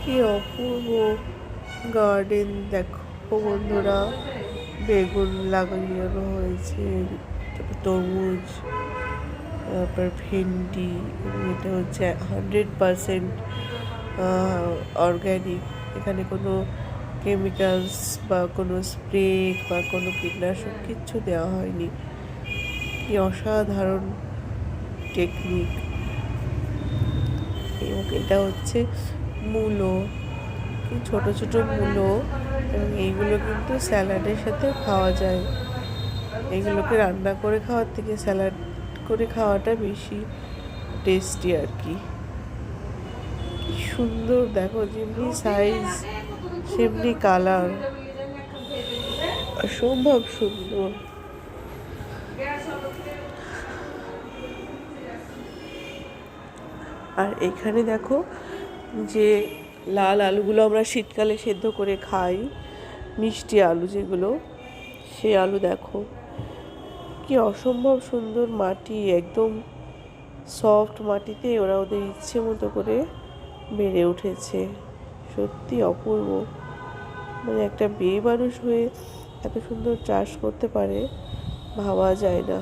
কি অপূর্ব গার্ডেন দেখো বন্ধুরা, বেগুন লাগানো হয়েছে, তারপর তরমুজ, তারপর ভেন্ডি। এটা হচ্ছে 100% অর্গ্যানিক। এখানে কোনো কেমিক্যালস বা কোনো স্প্রে বা কোনো কীটনাশক কিচ্ছু দেওয়া হয়নি। কি অসাধারণ টেকনিক। এবং এটা হচ্ছে মূলো, কি ছোট ছোট মূলো, এবং এইগুলো কিন্তু স্যালাডের সাথে খাওয়া যায়। এগুলোকে রান্না করে খাওয়ার থেকে স্যালাড করে খাওয়াটা বেশি টেস্টি আর কি। কি সুন্দর দেখো, যেমনি সাইজ সেমনি কালার, অসম্ভব সুন্দর। আর এখানে দেখো যে লাল আলুগুলো আমরা শীতকালে সেদ্ধ করে খাই, মিষ্টি আলু যেগুলো, সেই আলু দেখো কি অসম্ভব সুন্দর। মাটি একদম সফট মাটিতে ওরা ওদের ইচ্ছে মতো করে বেড়ে উঠেছে। সত্যি অপূর্ব। মানে একটা মেয়ে মানুষ হয়ে এত সুন্দর চাষ করতে পারে ভাবা যায় না।